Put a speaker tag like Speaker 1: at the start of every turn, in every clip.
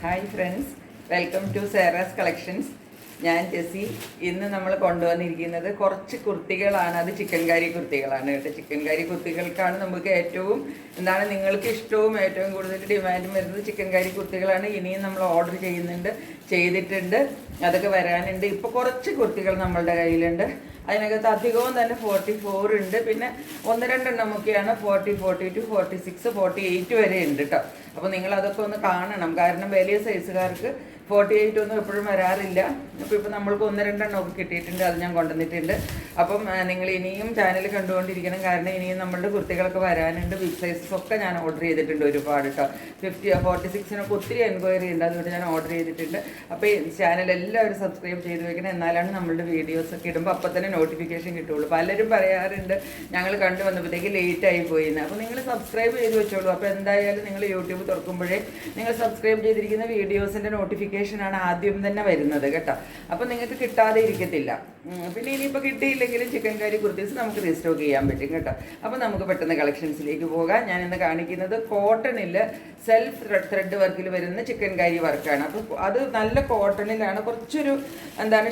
Speaker 1: Hi friends, welcome to സേറാസ് collections. ഞാൻ ജെസ്സി. ഇന്ന് നമ്മൾ കൊണ്ടുവന്നിരിക്കുന്നത് കുറച്ച് കുർത്തികളാണ്. അത് ചിക്കൻ കറി കുർത്തികളാണ് കേട്ടോ. ചിക്കൻ കറി കുർത്തികൾക്കാണ് നമുക്ക് ഏറ്റവും നിങ്ങൾക്ക് ഇഷ്ടവും ഏറ്റവും കൂടുതൽ ഡിമാൻഡും വരുന്നത് ചിക്കൻ കറി കുർത്തികളാണ്. ഇനിയും നമ്മൾ ഓർഡർ ചെയ്തിട്ടുണ്ട്, അതൊക്കെ വരാനുണ്ട്. ഇപ്പോൾ കുറച്ച് കുർത്തികൾ നമ്മളുടെ കയ്യിലുണ്ട്. അതിനകത്ത് അധികവും തന്നെ 44 ഉണ്ട്. പിന്നെ ഒന്ന് രണ്ടെണ്ണമൊക്കെയാണ് 40, 42, 46, 48 വരെ ഉണ്ട് കേട്ടോ. അപ്പോൾ നിങ്ങൾ അതൊക്കെ ഒന്ന് കാണണം. കാരണം വലിയ സൈസുകാർക്ക് 48 ഒന്നും എപ്പോഴും വരാറില്ല. ഇപ്പോൾ നമ്മൾക്ക് ഒന്ന് രണ്ടെണ്ണമൊക്കെ കിട്ടിയിട്ടുണ്ട്, അത് ഞാൻ കൊണ്ടുവന്നിട്ടുണ്ട്. അപ്പം നിങ്ങൾ ഇനിയും ചാനൽ കണ്ടുകൊണ്ടിരിക്കണം. കാരണം ഇനിയും നമ്മളുടെ കുർത്തികളൊക്കെ വരാനുണ്ട്. ബിഗ് സൈസസ് ഒക്കെ ഞാൻ ഓർഡർ ചെയ്തിട്ടുണ്ട് ഒരുപാട് കേട്ടോ. 46നൊക്കെ ഒത്തിരി എൻക്വയറി ഉണ്ട്, അതുകൊണ്ട് ഞാൻ ഓർഡർ ചെയ്തിട്ടുണ്ട്. അപ്പോൾ ഈ ചാനൽ എല്ലാവരും സബ്സ്ക്രൈബ് ചെയ്ത് വെക്കണം. എന്നാലാണ് നമ്മളുടെ വീഡിയോസൊക്കെ ഇടുമ്പോൾ അപ്പം തന്നെ നോട്ടിഫിക്കേഷൻ കിട്ടുള്ളൂ. പലരും പറയാറുണ്ട് ഞങ്ങൾ കണ്ടു വന്നപ്പോഴത്തേക്ക് ലേറ്റായി പോയിന്ന്. അപ്പോൾ നിങ്ങൾ സബ്സ്ക്രൈബ് ചെയ്ത് വെച്ചോളൂ. അപ്പോൾ എന്തായാലും നിങ്ങൾ യൂട്യൂബ് തുറക്കുമ്പോഴേ നിങ്ങൾ സബ്സ്ക്രൈബ് ചെയ്തിരിക്കുന്ന വീഡിയോസിൻ്റെ നോട്ടിഫിക്കേഷനാണ് ആദ്യം തന്നെ വരുന്നത് കേട്ടോ. അപ്പോൾ നിങ്ങൾക്ക് കിട്ടാതെ ഇരിക്കത്തില്ല. പിന്നെ ഇനിയിപ്പോൾ കിട്ടിയില്ലെങ്കിലും ചിക്കൻ കറി കുർത്തീസ് നമുക്ക് റീസ്റ്റോക്ക് ചെയ്യാൻ പറ്റും കേട്ടോ. അപ്പോൾ നമുക്ക് പെട്ടെന്ന് കളക്ഷൻസിലേക്ക് പോകാം. ഞാൻ ഇന്ന് കാണിക്കുന്നത് കോട്ടണിൽ സെൽഫ് ത്രെഡ് വർക്കിൽ വരുന്ന ചിക്കൻ കറി വർക്കാണ്. അപ്പോൾ അത് നല്ല കോട്ടണിലാണ്. കുറച്ചൊരു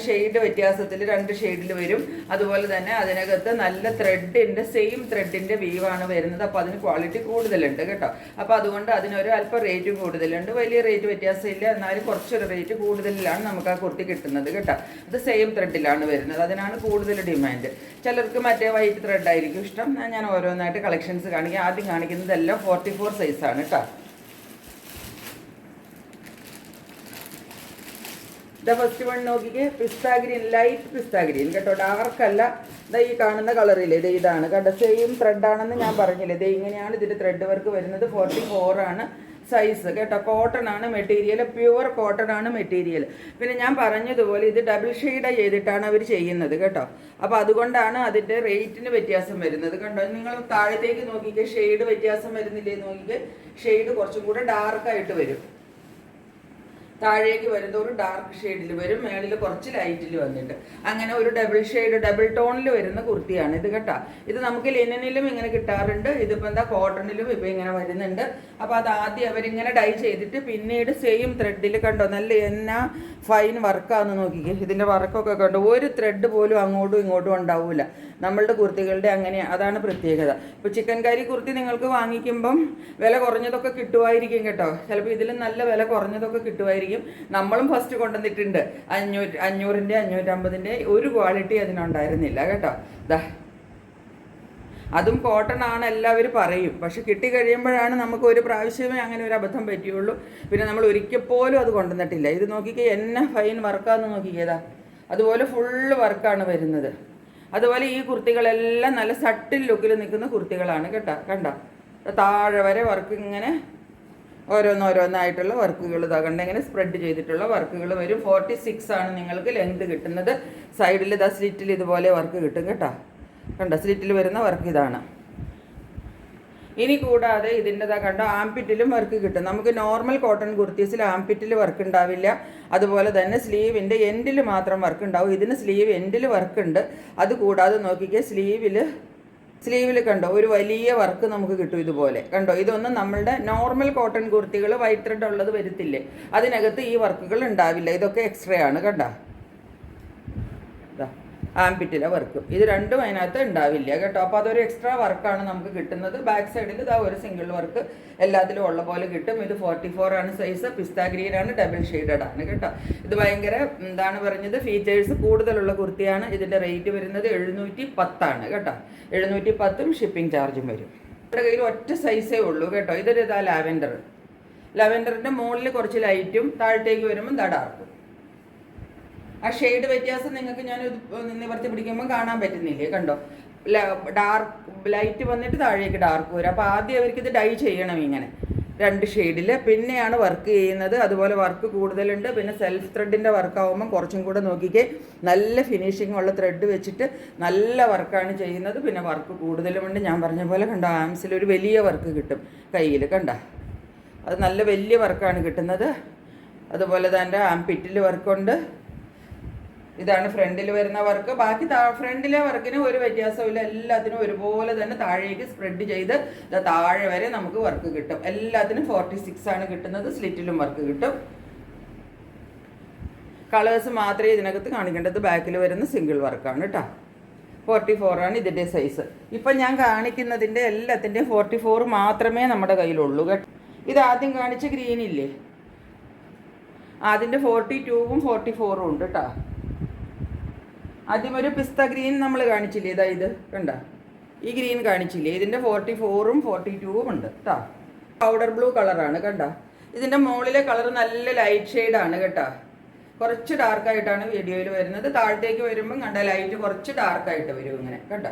Speaker 1: ഷെയ്ഡ് വ്യത്യാസത്തിൽ 2 ഷെയ്ഡിൽ വരും. അതുപോലെ തന്നെ അതിനകത്ത് നല്ല സെയിം ത്രെഡിൻ്റെ വീവാണ് വരുന്നത്. അപ്പോൾ അതിന് ക്വാളിറ്റി കൂടുതലുണ്ട് കേട്ടോ. അപ്പോൾ അതുകൊണ്ട് അതിനൊരു അല്പം റേറ്റും കൂടുതലുണ്ട്. വലിയ റേറ്റ് വ്യത്യാസമില്ല, എന്നാലും കുറച്ചൊരു റേറ്റ് കൂടുതലാണ് നമുക്ക് ആ കുർത്തി കിട്ടുന്നത് കേട്ടോ. അത് സെയിം ത്രെഡിലാണ് വരുന്നത്, അതിനാണ് കൂടുതൽ ഡിമാൻഡ്. ചിലർക്ക് മറ്റേ വൈറ്റ് ത്രെഡ് ആയിരിക്കും ഇഷ്ടം. ഞാൻ ഓരോന്നായിട്ട് കളക്ഷൻസ് കാണിക്കാം. ആദ്യം കാണിക്കുന്നതെല്ലാം 44 സൈസാണ് കേട്ടോ. ഫസ്റ്റ് വൺ നോക്കിക്കേ, പിസ്ത ഗ്രീൻ, ലൈറ്റ് പിസ്ത ഗ്രീൻ കേട്ടോ, ഡാർക്ക് അല്ല. ഈ കാണുന്ന കളറില്ലേ, ഇതാണ് കണ്ട, സെയിം ത്രെഡാണെന്ന് ഞാൻ പറഞ്ഞില്ലേ. ഇങ്ങനെയാണ് ഇതിൻ്റെ ത്രെഡ് വർക്ക് വരുന്നത്. 44 ആണ് സൈസ് കേട്ടോ. കോട്ടൺ ആണ് മെറ്റീരിയൽ, പ്യുവർ കോട്ടൺ ആണ് മെറ്റീരിയൽ. പിന്നെ ഞാൻ പറഞ്ഞതുപോലെ ഇത് ഡബിൾ ഷെയ്ഡ് ചെയ്തിട്ടാണ് അവർ ചെയ്യുന്നത് കേട്ടോ. അപ്പോൾ അതുകൊണ്ടാണ് അതിൻ്റെ റേറ്റിന് വ്യത്യാസം വരുന്നത് കണ്ടോ. നിങ്ങൾ താഴത്തേക്ക് നോക്കിക്കേ, ഷെയ്ഡ് വ്യത്യാസം വരുന്നില്ലേ നോക്കിക്കേ. ഷെയ്ഡ് കുറച്ചും കൂടെ ഡാർക്കായിട്ട് വരും. താഴേക്ക് വരുന്നതോറും ഡാർക്ക് ഷെയ്ഡിൽ വരും, മേളിൽ കുറച്ച് ലൈറ്റിൽ വന്നിട്ട് അങ്ങനെ ഒരു ഡബിൾ ടോണിൽ വരുന്ന കുർത്തിയാണ് ഇത് കേട്ടോ. ഇത് നമുക്ക് ലിനനിലും ഇങ്ങനെ കിട്ടാറുണ്ട്. ഇതിപ്പോൾ കോട്ടണിലും ഇപ്പോൾ ഇങ്ങനെ വരുന്നുണ്ട്. അപ്പോൾ അത് ആദ്യം അവരിങ്ങനെ ഡൈ ചെയ്തിട്ട് പിന്നീട് സെയിം ത്രെഡിൽ കണ്ടോ, നല്ല ഫൈൻ വർക്കാന്ന് നോക്കിക്കേ. ഇതിൻ്റെ വർക്കൊക്കെ കണ്ടോ, ഒരു ത്രെഡ് പോലും അങ്ങോട്ടും ഇങ്ങോട്ടും ഉണ്ടാവില്ല നമ്മളുടെ കുർത്തികളുടെ. അങ്ങനെ അതാണ് പ്രത്യേകത. ഇപ്പോൾ ചിക്കൻ കറി കുർത്തി നിങ്ങൾക്ക് വാങ്ങിക്കുമ്പം വില കുറഞ്ഞതൊക്കെ കിട്ടുമായിരിക്കും കേട്ടോ. ചിലപ്പോൾ ഇതിലും നല്ല വില കുറഞ്ഞതൊക്കെ കിട്ടുമായിരിക്കും. നമ്മളും ഫസ്റ്റ് കൊണ്ടുവന്നിട്ടുണ്ട് 500ൻ്റെ 550ൻ്റെ ഒരു ക്വാളിറ്റി അതിനുണ്ടായിരുന്നില്ല കേട്ടോ. അതും കോട്ടൺ ആണ് എല്ലാവരും പറയും. പക്ഷെ കിട്ടിക്കഴിയുമ്പോഴാണ് നമുക്ക് ഒരു പ്രാവശ്യമേ അങ്ങനെ ഒരു അബദ്ധം പറ്റിയുള്ളൂ. പിന്നെ നമ്മൾ ഒരിക്കൽ പോലും അത് കൊണ്ടുവന്നിട്ടില്ല. ഇത് നോക്കിക്കേ, എന്നെ ഫൈൻ വർക്കാന്ന് നോക്കിക്കേതാ. അതുപോലെ ഫുള്ള് വർക്കാണ് വരുന്നത്. അതുപോലെ ഈ കുർത്തികളെല്ലാം നല്ല സട്ടിൽ ലുക്കിൽ നിൽക്കുന്ന കുർത്തികളാണ് കേട്ടോ. കണ്ടോ, താഴെ വരെ വർക്ക് ഇങ്ങനെ ഓരോന്നായിട്ടുള്ള വർക്കുകൾ കണ്ട ഇങ്ങനെ സ്പ്രെഡ് ചെയ്തിട്ടുള്ള വർക്കുകൾ വരും. 46 ആണ് നിങ്ങൾക്ക് ലെങ്ത് കിട്ടുന്നത്. സൈഡിൽ സ്ലിറ്റിൽ ഇതുപോലെ വർക്ക് കിട്ടും കേട്ടോ. കണ്ട, സ്ലിറ്റിൽ വരുന്ന വർക്ക് ഇതാണ്. ഇനി കൂടാതെ ഇതിൻ്റെ കണ്ടോ, ആംപിറ്റിലും വർക്ക് കിട്ടും. നമുക്ക് നോർമൽ കോട്ടൺ കുർത്തീസിൽ ആംപിറ്റിൽ വർക്ക് ഉണ്ടാവില്ല. അതുപോലെ തന്നെ സ്ലീവിൻ്റെ എൻഡിൽ മാത്രം വർക്ക് ഉണ്ടാവും. ഇതിന് സ്ലീവ് എൻഡിൽ വർക്ക് ഉണ്ട്. അതുകൂടാതെ നോക്കിക്കേ, സ്ലീവിൽ കണ്ടോ ഒരു വലിയ വർക്ക് നമുക്ക് കിട്ടും ഇതുപോലെ കണ്ടോ. ഇതൊന്നും നമ്മളുടെ നോർമൽ കോട്ടൺ കുർത്തികൾ വൈറ്റ് ത്രെഡ് ഉള്ളത് വരത്തില്ലേ, അതിനകത്ത് ഈ വർക്കുകൾ ഉണ്ടാവില്ല. ഇതൊക്കെ എക്സ്ട്രാ ആണ് കണ്ടോ. ആംപിറ്റിലെ വർക്കും ഇത് രണ്ടും അതിനകത്ത് ഉണ്ടാവില്ല കേട്ടോ. അപ്പോൾ അതൊരു എക്സ്ട്രാ വർക്കാണ് നമുക്ക് കിട്ടുന്നത്. ബാക്ക് സൈഡിൽ ഒരു സിംഗിൾ വർക്ക് എല്ലാത്തിലും ഉള്ള പോലെ കിട്ടും. ഇത് 44 ആണ് സൈസ്. പിസ്ത ഗ്രീനാണ്, ഡബിൾ ഷെയ്ഡഡ് ആണ് കേട്ടോ. ഇത് ഭയങ്കര പറഞ്ഞത് ഫീച്ചേഴ്സ് കൂടുതലുള്ള കുർത്തിയാണ്. ഇതിൻ്റെ റേറ്റ് വരുന്നത് 710 ആണ് കേട്ടോ. 710ഉം ഷിപ്പിംഗ് ചാർജും വരും. നമ്മുടെ കയ്യിൽ ഒറ്റ സൈസേ ഉള്ളൂ കേട്ടോ. ഇതൊരു ലാവെൻഡറിൻ്റെ മുകളിൽ കുറച്ച് ലൈറ്റും താഴത്തേക്ക് വരുമ്പോൾ ഡാർക്കും. ആ ഷെയ്ഡ് വ്യത്യാസം നിങ്ങൾക്ക് ഞാൻ നിവർത്തി പിടിക്കുമ്പോൾ കാണാൻ പറ്റുന്നില്ലേ കണ്ടോ. ലൈറ്റ് വന്നിട്ട് താഴേക്ക് ഡാർക്ക് വരും. അപ്പോൾ ആദ്യം അവർക്ക് ഇത് ഡൈ ചെയ്യണം ഇങ്ങനെ 2 ഷെയ്ഡിൽ, പിന്നെയാണ് വർക്ക് ചെയ്യുന്നത്. അതുപോലെ വർക്ക് കൂടുതലുണ്ട്. പിന്നെ സെൽഫ് ത്രെഡിൻ്റെ വർക്കാവുമ്പം കുറച്ചും കൂടെ നോക്കിക്കേ, നല്ല ഫിനിഷിംഗ് ഉള്ള ത്രെഡ് വെച്ചിട്ട് നല്ല വർക്കാണ് ചെയ്യുന്നത്. പിന്നെ വർക്ക് കൂടുതലുമുണ്ട്. ഞാൻ പറഞ്ഞ പോലെ കണ്ടോ, ആംസിൽ ഒരു വലിയ വർക്ക് കിട്ടും കയ്യിൽ കണ്ടോ. അത് നല്ല വലിയ വർക്കാണ് കിട്ടുന്നത്. അതുപോലെ തന്നെ ആംപിറ്റിൽ വർക്കുണ്ട്. ഇതാണ് ഫ്രണ്ടിൽ വരുന്ന വർക്ക്. ബാക്കി ഫ്രണ്ടിലെ വർക്കിന് ഒരു വ്യത്യാസമില്ല, എല്ലാത്തിനും ഒരുപോലെ തന്നെ താഴേക്ക് സ്പ്രെഡ് ചെയ്ത് താഴെ വരെ നമുക്ക് വർക്ക് കിട്ടും. എല്ലാത്തിനും 46 ആണ് കിട്ടുന്നത്. സ്ലിറ്റിലും വർക്ക് കിട്ടും. കളേഴ്സ് മാത്രമേ ഇതിനകത്ത് കാണിക്കേണ്ടത്. ബാക്കിൽ വരുന്ന സിംഗിൾ വർക്കാണ് കേട്ടോ. 44 ആണ് ഇതിൻ്റെ സൈസ്. ഇപ്പം ഞാൻ കാണിക്കുന്നതിൻ്റെ എല്ലാത്തിൻ്റെയും 44 മാത്രമേ നമ്മുടെ കയ്യിലുള്ളൂ കേട്ടോ. ഇത് ആദ്യം കാണിച്ച ഗ്രീൻ ഇല്ലേ, അതിൻ്റെ 42ഉം 44ഉം ഉണ്ട് കേട്ടോ. ആദ്യം ഒരു പിസ്ത ഗ്രീൻ നമ്മൾ കാണിച്ചില്ലേ, ഇതാ ഇത് കണ്ട, ഈ ഗ്രീൻ കാണിച്ചില്ലേ, ഇതിൻ്റെ 44ഉം 42ഉം ഉണ്ട് കേട്ടോ. പൗഡർ ബ്ലൂ കളറാണ് കണ്ട. ഇതിൻ്റെ മുകളിലെ കളർ നല്ല ലൈറ്റ് ഷെയ്ഡാണ് കേട്ടോ. കുറച്ച് ഡാർക്കായിട്ടാണ് വീഡിയോയിൽ വരുന്നത്. താഴത്തേക്ക് വരുമ്പം കണ്ട ലൈറ്റ് കുറച്ച് ഡാർക്കായിട്ട് വരും ഇങ്ങനെ കണ്ട.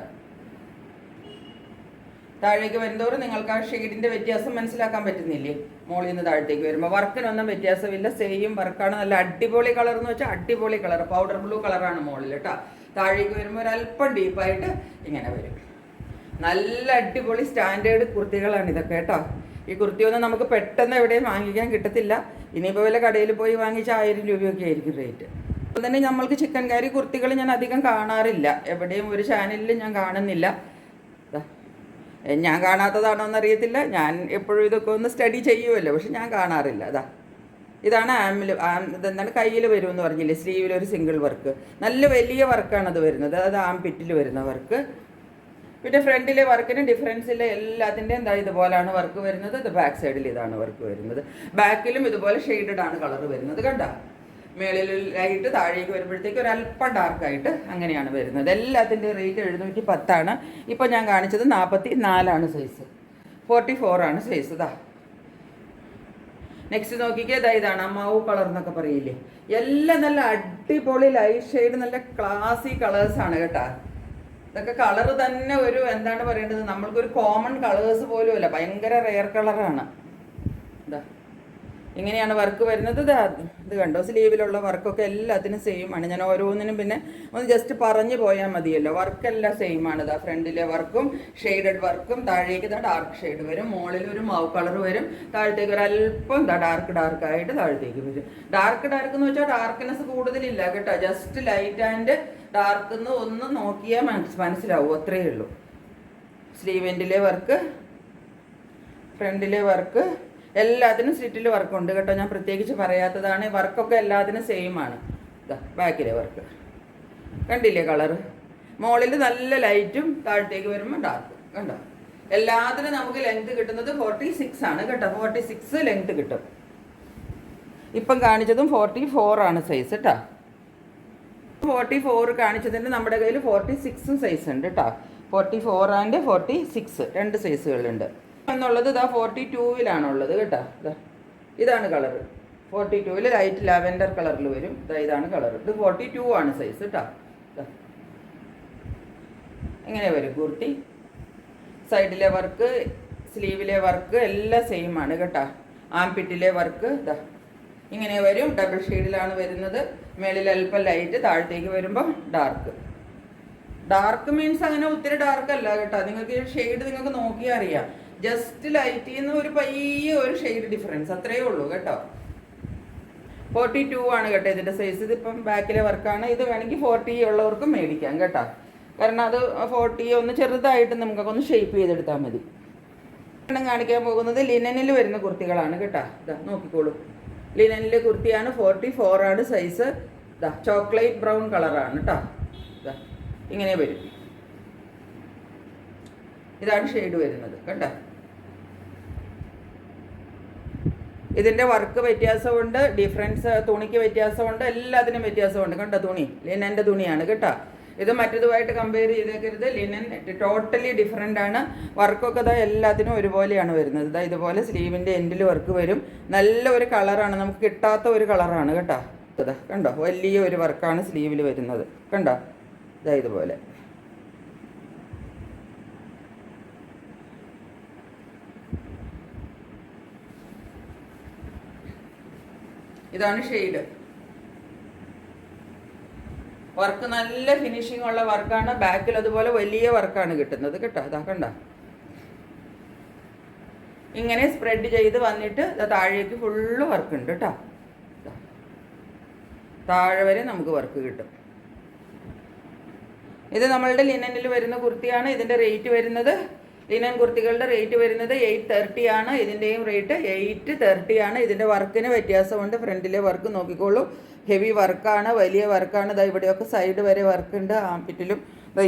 Speaker 1: താഴേക്ക് വരുന്നതോറും നിങ്ങൾക്ക് ആ ഷെയ്ഡിൻ്റെ വ്യത്യാസം മനസ്സിലാക്കാൻ പറ്റുന്നില്ലേ. മുകളിൽ നിന്ന് താഴത്തേക്ക് വരുമ്പോൾ വർക്കിനൊന്നും വ്യത്യാസമില്ല, സെയിം വർക്കാണ്. നല്ല അടിപൊളി കളർ എന്ന് വെച്ചാൽ അടിപൊളി കളർ, പൗഡർ ബ്ലൂ കളറാണ് മുകളിൽ കേട്ടോ. താഴേക്ക് വരുമ്പോൾ ഒരല്പം ഡീപ്പായിട്ട് ഇങ്ങനെ വരും. നല്ല അടിപൊളി സ്റ്റാൻഡേർഡ് കുർത്തികളാണ് ഇതൊക്കെ കേട്ടോ. ഈ കുർത്തിയൊന്നും നമുക്ക് പെട്ടെന്ന് എവിടെയും വാങ്ങിക്കാൻ കിട്ടത്തില്ല. ഇനിയിപ്പോൾ വല്ല കടയിൽ പോയി വാങ്ങിച്ച 1000 രൂപയൊക്കെ ആയിരിക്കും റേറ്റ്. അതുപോലെ തന്നെ നമ്മൾക്ക് ചിക്കൻ കറി കുർത്തികൾ ഞാൻ അധികം കാണാറില്ല, എവിടെയും ഒരു ചാനലിലും ഞാൻ കാണുന്നില്ല. ഞാൻ കാണാത്തതാണോ എന്നറിയത്തില്ല, ഞാൻ എപ്പോഴും ഇതൊക്കെ ഒന്ന് സ്റ്റഡി ചെയ്യുമല്ലോ, പക്ഷെ ഞാൻ കാണാറില്ല. ഇതാണ് ഇതെന്താണ് കയ്യിൽ വരുമെന്ന് പറഞ്ഞില്ലേ, സ്ലീവിലൊരു സിംഗിൾ വർക്ക്, നല്ല വലിയ വർക്കാണത് വരുന്നത്. അത് ആംപിറ്റിൽ വരുന്ന വർക്ക്. പിന്നെ ഫ്രണ്ടിലെ വർക്കിന് ഡിഫറൻസ് ഇല്ല, എല്ലാത്തിൻ്റെയും എന്താ ഇതുപോലാണ് വർക്ക് വരുന്നത്. ഇത് ബാക്ക് സൈഡിൽ ഇതാണ് വർക്ക് വരുന്നത്. ബാക്കിലും ഇതുപോലെ ഷെയ്ഡഡ് ആണ് കളർ വരുന്നത് കണ്ട. മേളിലായിട്ട് താഴേക്ക് വരുമ്പോഴത്തേക്ക് ഒരല്പം ഡാർക്കായിട്ട് അങ്ങനെയാണ് വരുന്നത്. എല്ലാത്തിൻ്റെ റേറ്റ് 710 ഇപ്പോൾ ഞാൻ കാണിച്ചത് 44 സൈസ്, 44 ആണ് സൈസ്. ഇതാ നെക്സ്റ്റ് നോക്കിക്കേ, ഇതാണ് അമ്മാവു കളർ എന്നൊക്കെ പറയില്ലേ. എല്ലാം നല്ല അടിപൊളി ലൈറ്റ് ഷെയ്ഡ്, നല്ല ക്ലാസി കളേഴ്സാണ് കേട്ടോ. ഇതൊക്കെ കളർ തന്നെ ഒരു എന്താണ് പറയേണ്ടത്, നമ്മൾക്കൊരു കോമൺ കളേഴ്സ് പോലും അല്ല, ഭയങ്കര റെയർ കളറാണ്. ഇതാ ഇങ്ങനെയാണ് വർക്ക് വരുന്നത്. ഇത് കണ്ടോ, സ്ലീവിലുള്ള വർക്കൊക്കെ എല്ലാത്തിനും സെയിം ആണ്. ഞാൻ ഓരോന്നിനും പിന്നെ ഒന്ന് ജസ്റ്റ് പറഞ്ഞു പോയാൽ മതിയല്ലോ. വർക്കെല്ലാം സെയിം ആണ്. ഇതാ ഫ്രണ്ടിലെ വർക്കും ഷെയ്ഡഡ് വർക്കും, താഴേക്ക് ഇതാ ഡാർക്ക് ഷെയ്ഡ് വരും, മുകളിൽ ഒരു മാവ് കളർ വരും, താഴത്തേക്ക് ഒരു അല്പം ഇതാ ഡാർക്കായിട്ട് താഴത്തേക്ക് വരും. ഡാർക്ക് എന്ന് വെച്ചാൽ ഡാർക്ക്നെസ് കൂടുതലില്ല കേട്ടോ, ജസ്റ്റ് ലൈറ്റ് ആൻഡ് ഡാർക്ക് എന്ന് ഒന്ന് നോക്കിയാൽ മനസ്സിലാവും, അത്രയേ ഉള്ളൂ. സ്ലീവെൻറ്റിലെ വർക്ക്, ഫ്രണ്ടിലെ വർക്ക്, എല്ലാത്തിനും സ്ലിറ്റിൽ വർക്കുണ്ട് കേട്ടോ. ഞാൻ പ്രത്യേകിച്ച് പറയാത്തതാണ്. വർക്കൊക്കെ എല്ലാത്തിനും സെയിം ആണ്. ഇതാ ബാക്കിലെ വർക്ക് കണ്ടില്ലേ, കളറ് മുകളിൽ നല്ല ലൈറ്റും താഴത്തേക്ക് വരുമ്പോൾ ഡാർക്ക് കണ്ടോ. എല്ലാത്തിനും നമുക്ക് ലെങ്ത് കിട്ടുന്നത് 46 ആണ് കേട്ടോ. 46 ലെങ്ത് കിട്ടും. ഇപ്പം കാണിച്ചതും 44 ആണ് സൈസ് കേട്ടോ. 44 കാണിച്ചതിൻ്റെ നമ്മുടെ കയ്യിൽ 46 സൈസ് ഉണ്ട് കേട്ടോ. 44 ആൻഡ് 46 രണ്ട് സൈസുകളുണ്ട്. എന്നുള്ളത് ഇതാ 42-ലാണുള്ളത് കേട്ടോ. ഇതാണ് കളർ. 42-ൽ ലൈറ്റ് ലാവെൻഡർ കളറിൽ വരും. ഇതാണ് കളർ. ഇത് 42 ആണ് സൈസ് കേട്ടോ. ഇങ്ങനെ വരും കുർത്തി. സൈഡിലെ വർക്ക്, സ്ലീവിലെ വർക്ക് എല്ലാം സെയിം ആണ് കേട്ടോ. ആംപിറ്റിലെ വർക്ക് ഇതാ ഇങ്ങനെ വരും. ഡബിൾ ഷെയ്ഡിലാണ് വരുന്നത്. മേളിൽ അല്പം ലൈറ്റ്, താഴത്തേക്ക് വരുമ്പോൾ ഡാർക്ക് മീൻസ് അങ്ങനെ ഒത്തിരി ഡാർക്ക് അല്ല കേട്ടോ. നിങ്ങൾക്ക് ഷെയ്ഡ് നിങ്ങൾക്ക് നോക്കിയാൽ അറിയാം. ജസ്റ്റ് ലൈറ്റിൽ നിന്ന് ഒരു പയ്യെ ഒരു ഷെയ്ഡ് ഡിഫറൻസ്, അത്രയേ ഉള്ളൂ കേട്ടോ. 42 ആണ് കേട്ടോ ഇതിൻ്റെ സൈസ്. ഇതിപ്പം ബാക്കിലെ വർക്കാണ്. ഇത് വേണമെങ്കിൽ 40 ഉള്ളവർക്കും മേടിക്കാം കേട്ടോ. കാരണം അത് 40 ഒന്ന് ചെറുതായിട്ട് നമുക്കൊക്കെ ഒന്ന് ഷേപ്പ് ചെയ്തെടുത്താൽ മതി. കാണിക്കാൻ പോകുന്നത് ലിനനിൽ വരുന്ന കുർത്തികളാണ് കേട്ടോ. ഇതാ നോക്കിക്കോളൂ, ലിനനിലെ കുർത്തിയാണ്. 44 ആണ് സൈസ്. ഇതാ ചോക്ലേറ്റ് ബ്രൗൺ കളറാണ് കേട്ടോ. ഇതാ ഇങ്ങനെ വരും. ഇതാണ് ഷെയ്ഡ് വരുന്നത് കണ്ടോ. ഇതിൻ്റെ വർക്ക് വ്യത്യാസമുണ്ട്, ഡിഫറൻസ് തുണിക്ക് വ്യത്യാസമുണ്ട്, എല്ലാത്തിനും വ്യത്യാസമുണ്ട് കണ്ടോ. തുണി ലിനൻ്റെ തുണിയാണ് കേട്ടോ. ഇത് മറ്റേതുമായിട്ട് കമ്പയർ ചെയ്തേക്കരുത്. ലിനൻ ടോട്ടലി ഡിഫറെൻ്റ് ആണ്. വർക്കൊക്കെ ഇതാ എല്ലാത്തിനും ഒരുപോലെയാണ് വരുന്നത്. ഇതാ ഇതുപോലെ സ്ലീവിൻ്റെ എൻഡിൽ വർക്ക് വരും. നല്ല ഒരു കളറാണ്, നമുക്ക് കിട്ടാത്ത ഒരു കളറാണ് കേട്ടോ. ഇതാ കണ്ടോ, വലിയ ഒരു വർക്കാണ് സ്ലീവിൽ വരുന്നത് കണ്ടോ. ഇതാ ഇതുപോലെ ഇതാണ് ഷെയ്ഡ്. വർക്ക് നല്ല ഫിനിഷിംഗ് ഉള്ള വർക്കാണ്. ബാക്കിൽ അതുപോലെ വലിയ വർക്കാണ് കിട്ടുന്നത് കേട്ടോ. അതാ കണ്ട, ഇങ്ങനെ സ്പ്രെഡ് ചെയ്ത് വന്നിട്ട് താഴേക്ക് ഫുള്ള് വർക്ക് ഉണ്ട് കേട്ടോ. താഴെ വരെ നമുക്ക് വർക്ക് കിട്ടും. ഇത് നമ്മളുടെ ലിനനിൽ വരുന്ന കുർത്തിയാണ്. ഇതിൻ്റെ റേറ്റ് വരുന്നത്, ലിനൻ കുർത്തികളുടെ റേറ്റ് വരുന്നത് 830 ആണ്. ഇതിൻ്റെയും റേറ്റ് 830 ആണ്. ഇതിൻ്റെ വർക്കിന് വ്യത്യാസമുണ്ട്. ഫ്രണ്ടിലെ വർക്ക് നോക്കിക്കോളൂ, ഹെവി വർക്കാണ്, വലിയ വർക്കാണ്. ഇതാ ഇവിടെയൊക്കെ സൈഡ് വരെ വർക്കുണ്ട്, ആംപിറ്റിലും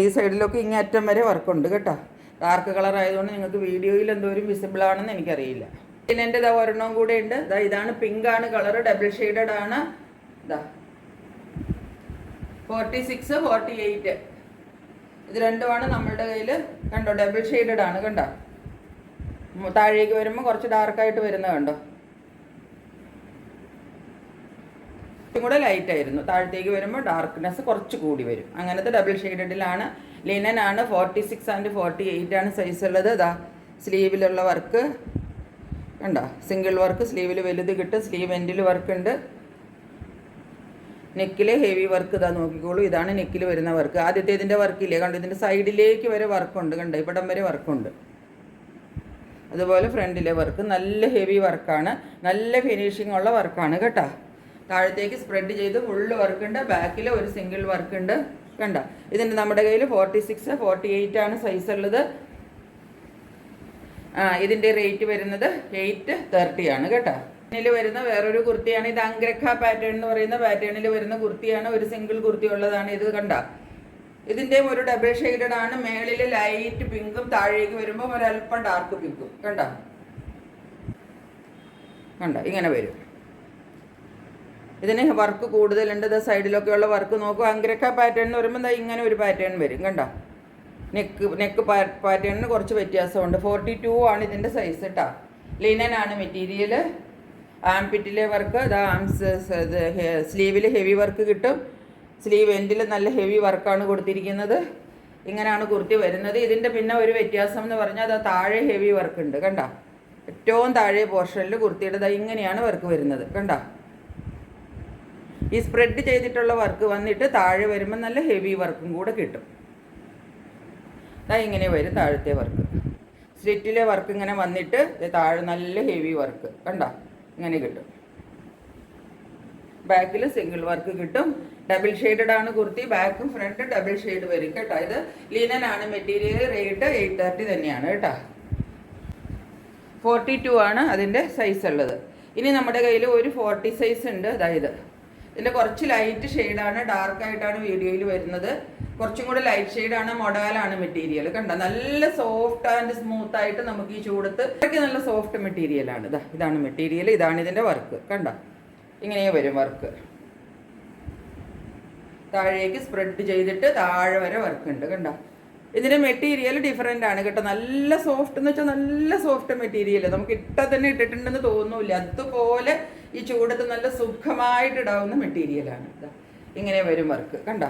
Speaker 1: ഈ സൈഡിലൊക്കെ ഇങ്ങേ അറ്റം വരെ വർക്കുണ്ട് കേട്ടോ. ഡാർക്ക് കളർ ആയതുകൊണ്ട് നിങ്ങൾക്ക് വീഡിയോയിൽ എന്തോരം വിസിബിൾ ആണെന്ന് എനിക്കറിയില്ല. ലിനൻ്റെ ഇതാ ഒരെണ്ണവും കൂടെ ഉണ്ട്. ഇതാ ഇതാണ്, പിങ്ക് ആണ് കളർ, ഡബിൾ ഷെയ്ഡഡ് ആണ്. ഇതാ 46, 48 ഇത് രണ്ടുമാണ് നമ്മളുടെ കയ്യിൽ. കണ്ടോ, ഡബിൾ ഷെയ്ഡഡ് ആണ്. കണ്ടോ, താഴേക്ക് വരുമ്പോൾ കുറച്ച് ഡാർക്കായിട്ട് വരുന്നത് കണ്ടോ, കുറച്ചും കൂടെ ലൈറ്റ് ആയിരുന്നു. താഴത്തേക്ക് വരുമ്പോൾ ഡാർക്ക്നെസ് കുറച്ച് കൂടി വരും. അങ്ങനത്തെ ഡബിൾ ഷെയ്ഡഡിലാണ്. ലിനൻ ആണ്. 46 ആൻഡ് 48 ആണ് സൈസ് ഉള്ളത്. ഇതാ സ്ലീവിലുള്ള വർക്ക് കണ്ടോ, സിംഗിൾ വർക്ക്, സ്ലീവിൽ വലുത് കിട്ടും, സ്ലീവ് എൻഡിൽ വർക്ക് ഉണ്ട്. നെക്കിൽ ഹെവി വർക്ക് ഇതാ നോക്കിക്കോളൂ, ഇതാണ് നെക്കിൽ വരുന്ന വർക്ക്. ആദ്യത്തെ ഇതിൻ്റെ വർക്കില്ലേ കണ്ടു, ഇതിൻ്റെ സൈഡിലേക്ക് വരെ വർക്കുണ്ട് കണ്ടോ, ഇവിടം വരെ വർക്കുണ്ട്. അതുപോലെ ഫ്രണ്ടിലെ വർക്ക് നല്ല ഹെവി വർക്കാണ്, നല്ല ഫിനിഷിംഗ് ഉള്ള വർക്കാണ് കേട്ടോ. താഴത്തേക്ക് സ്പ്രെഡ് ചെയ്ത് ഫുള്ള് വർക്കുണ്ട്. ബാക്കിൽ ഒരു സിംഗിൾ വർക്കുണ്ട് കണ്ടോ. ഇതിൻ്റെ നമ്മുടെ കയ്യിൽ 46, 48 ആണ് സൈസ് ഉള്ളത്. ഇതിൻ്റെ റേറ്റ് വരുന്നത് 830 ആണ് കേട്ടോ. ഇതിൽ വരുന്ന വേറൊരു കുർത്തിയാണ്. ഇത് അംഗ്രഖ പാറ്റേൺ എന്ന് പറയുന്ന പാറ്റേണിൽ വരുന്ന കുർത്തിയാണ്. ഒരു സിംഗിൾ കുർത്തി ഉള്ളതാണ് ഇത് കണ്ട. ഇതിൻ്റെയും ഒരു ഡബിൾ ഷെയ്ഡഡ് ആണ്. മേളിൽ ലൈറ്റ് പിങ്കും താഴേക്ക് വരുമ്പോൾ ഒരല്പം ഡാർക്ക് പിങ്കും കണ്ട കണ്ട ഇങ്ങനെ വരും. ഇതിന് വർക്ക് കൂടുതലുണ്ട്. ഇത് സൈഡിലൊക്കെയുള്ള വർക്ക് നോക്കൂ. അംഗ്രഖ പാറ്റേൺ എന്ന് പറയുമ്പോൾ ഇങ്ങനെ ഒരു പാറ്റേൺ വരും കണ്ട. നെക്ക് പാറ്റേണിന് കുറച്ച് വ്യത്യാസമുണ്ട്. 42 ആണ് ഇതിൻ്റെ സൈസ് കേട്ടോ. ലിനൻ ആണ് മെറ്റീരിയൽ. ആംപിറ്റിലെ വർക്ക് ഇതാ, സ്ലീവിൽ ഹെവി വർക്ക് കിട്ടും. സ്ലീവ് എൻഡിൽ നല്ല ഹെവി വർക്കാണ് കൊടുത്തിരിക്കുന്നത്. ഇങ്ങനെയാണ് കുർത്തി വരുന്നത്. ഇതിൻ്റെ പിന്നെ ഒരു വ്യത്യാസം എന്ന് പറഞ്ഞാൽ അതാ താഴെ ഹെവി വർക്ക് ഉണ്ട് കണ്ട. ഏറ്റവും താഴെ പോർഷനിൽ കുർത്തിയുടെ ഇങ്ങനെയാണ് വർക്ക് വരുന്നത് കണ്ട. ഈ സ്പ്രെഡ് ചെയ്തിട്ടുള്ള വർക്ക് വന്നിട്ട് താഴെ വരുമ്പോൾ നല്ല ഹെവി വർക്കും കൂടെ കിട്ടും. ഇങ്ങനെ വരും താഴത്തെ വർക്ക്. സ്ലിറ്റിലെ വർക്ക് ഇങ്ങനെ വന്നിട്ട് താഴെ നല്ല ഹെവി വർക്ക് കണ്ട ഇങ്ങനെ കിട്ടും. ബാക്കിൽ സിംഗിൾ വർക്ക് കിട്ടും. ഡബിൾ ഷെയ്ഡഡ് ആണ് കുർത്തി. ബാക്കും ഫ്രണ്ടും ഡബിൾ ഷെയ്ഡ് വരും കേട്ടോ. ഇത് ലിനൻ ആണ് മെറ്റീരിയൽ. റേറ്റ് 830 തന്നെയാണ് കേട്ടോ. 42 ആണ് അതിൻ്റെ സൈസ് ഉള്ളത്. ഇനി നമ്മുടെ കയ്യിൽ ഒരു 40 സൈസ് ഉണ്ട്. അതായത് ഇതിൻ്റെ കുറച്ച് ലൈറ്റ് ഷെയ്ഡാണ്, ഡാർക്കായിട്ടാണ് വീഡിയോയിൽ വരുന്നത്. കുറച്ചും കൂടെ ലൈറ്റ് ഷെയ്ഡാണ്. മൊഡാലാണ് മെറ്റീരിയൽ കണ്ട. നല്ല സോഫ്റ്റ് ആൻഡ് സ്മൂത്ത് ആയിട്ട് നമുക്ക് ഈ ചൂടത്ത് നല്ല സോഫ്റ്റ് മെറ്റീരിയലാണ്. ഇതാണ് മെറ്റീരിയൽ. ഇതാണ് ഇതിൻ്റെ വർക്ക് കണ്ട. ഇങ്ങനെ വരും വർക്ക്. താഴേക്ക് സ്പ്രെഡ് ചെയ്തിട്ട് താഴെ വരെ വർക്ക് ഉണ്ട് കണ്ട. ഇതിൻ്റെ മെറ്റീരിയൽ ഡിഫറെൻ്റ് ആണ് കേട്ടോ. നല്ല സോഫ്റ്റ് എന്ന് വെച്ചാൽ നല്ല സോഫ്റ്റ് മെറ്റീരിയൽ. നമുക്ക് ഇട്ടാൽ തന്നെ ഇട്ടിട്ടുണ്ടെന്ന് തോന്നൂല്ല. അതുപോലെ ഈ ചൂടത്ത് നല്ല സുഖമായിട്ട് ഇടാവുന്ന മെറ്റീരിയലാണ്. ഇങ്ങനെ വരും വർക്ക് കണ്ട.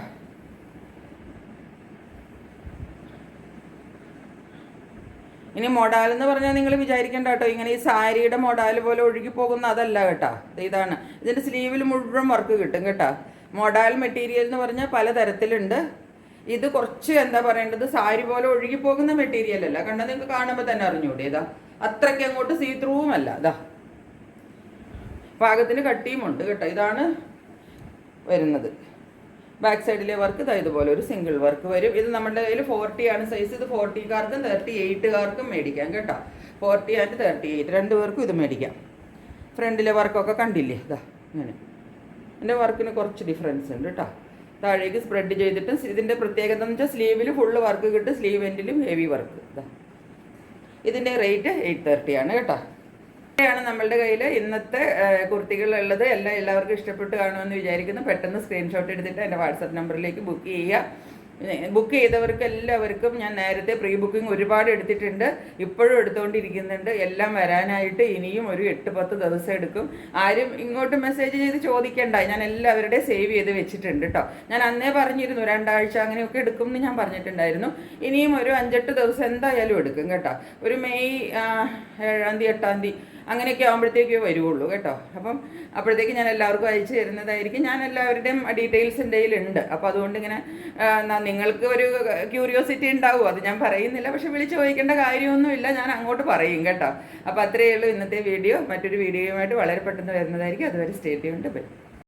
Speaker 1: ഇനി മൊഡാൽ എന്ന് പറഞ്ഞാൽ നിങ്ങൾ വിചാരിക്കേണ്ട കേട്ടോ, ഇങ്ങനെ ഈ സാരിയുടെ മൊഡാൽ പോലെ ഒഴുകി പോകുന്ന അതല്ല കേട്ടോ. ഇതാണ് ഇതിൻ്റെ സ്ലീവിൽ മുഴുവൻ വർക്ക് കിട്ടും കേട്ടോ. മൊഡാൽ മെറ്റീരിയൽ എന്ന് പറഞ്ഞാൽ പലതരത്തിലുണ്ട്. ഇത് കുറച്ച് എന്താ പറയേണ്ടത്, സാരി പോലെ ഒഴുകി പോകുന്ന മെറ്റീരിയൽ അല്ല. കണ്ട നിങ്ങൾക്ക് കാണുമ്പോൾ തന്നെ അറിഞ്ഞൂടെ. ഇതാ അത്രയ്ക്ക് അങ്ങോട്ട് സീ ത്രൂവും അല്ല. ഇതാ പാകത്തിന് കട്ടിയും ഉണ്ട് കേട്ടോ. ഇതാണ് വരുന്നത്. ബാക്ക് സൈഡിലെ വർക്ക് ഇതാ ഇതുപോലെ ഒരു സിംഗിൾ വർക്ക് വരും. ഇത് നമ്മുടെ കയ്യിൽ 40 ആണ് സൈസ്. ഇത് 40-കാർക്കും 38-കാർക്കും മേടിക്കാം കേട്ടോ. 40 ആൻഡ് 38 രണ്ടുപേർക്കും ഇത് മേടിക്കാം. ഫ്രണ്ടിലെ വർക്കൊക്കെ കണ്ടില്ലേ ഇതാ ഇങ്ങനെ. എൻ്റെ വർക്കിന് കുറച്ച് ഡിഫറൻസ് ഉണ്ട് കേട്ടോ. താഴേക്ക് സ്പ്രെഡ് ചെയ്തിട്ട് ഇതിൻ്റെ പ്രത്യേകത എന്ന് വെച്ചാൽ സ്ലീവിൽ ഫുള്ള് വർക്ക് കിട്ടും. സ്ലീവ് എൻഡിലും ഹെവി വർക്ക്. ഇതാ ഇതിൻ്റെ റേറ്റ് 830 ആണ് കേട്ടോ. ാണ് നമ്മളുടെ കയ്യിൽ ഇന്നത്തെ കുർത്തികളുള്ളത്. എല്ലാവർക്കും ഇഷ്ടപ്പെട്ട് കാണുമെന്ന് വിചാരിക്കുന്നു. പെട്ടെന്ന് സ്ക്രീൻഷോട്ട് എടുത്തിട്ട് എൻ്റെ വാട്സപ്പ് നമ്പറിലേക്ക് ബുക്ക് ചെയ്യുക. ബുക്ക് ചെയ്തവർക്ക് എല്ലാവർക്കും ഞാൻ നേരത്തെ പ്രീ ബുക്കിംഗ് ഒരുപാട് എടുത്തിട്ടുണ്ട്. ഇപ്പോഴും എടുത്തുകൊണ്ടിരിക്കുന്നുണ്ട്. എല്ലാം വരാനായിട്ട് ഇനിയും ഒരു 8-10 ദിവസം എടുക്കും. ആരും ഇങ്ങോട്ട് മെസ്സേജ് ചെയ്ത് ചോദിക്കേണ്ട. ഞാൻ എല്ലാവരുടെയും സേവ് ചെയ്ത് വെച്ചിട്ടുണ്ട് കേട്ടോ. ഞാൻ അന്നേ പറഞ്ഞിരുന്നു 2 ആഴ്ച അങ്ങനെയൊക്കെ എടുക്കും എന്ന് ഞാൻ പറഞ്ഞിട്ടുണ്ടായിരുന്നു. ഇനിയും ഒരു 5-8 ദിവസം എന്തായാലും എടുക്കും കേട്ടോ. ഒരു മെയ് 7-ാം തീയതി 8-ാം തീയതി അങ്ങനെയൊക്കെ ആകുമ്പോഴത്തേക്കേ വരുള്ളൂ കേട്ടോ. അപ്പം അപ്പോഴത്തേക്ക് ഞാൻ എല്ലാവർക്കും അയച്ചു തരുന്നതായിരിക്കും. ഞാൻ എല്ലാവരുടെയും ഡീറ്റെയിൽസ് എൻ്റെ കയ്യിലുണ്ട്. അപ്പോൾ അതുകൊണ്ട് ഇങ്ങനെ നിങ്ങൾക്ക് ഒരു ക്യൂരിയോസിറ്റി ഉണ്ടാവും. അത് ഞാൻ പറയുന്നില്ല. പക്ഷെ വിളിച്ച് ചോദിക്കേണ്ട കാര്യമൊന്നുമില്ല. ഞാൻ അങ്ങോട്ട് പറയും കേട്ടോ. അപ്പോൾ അത്രയേ ഉള്ളൂ ഇന്നത്തെ വീഡിയോ. മറ്റൊരു വീഡിയോയുമായിട്ട് വളരെ പെട്ടെന്ന് വരുന്നതായിരിക്കും. അതുവരെ സ്റ്റേ ട്യൂൺഡ്. ബൈ.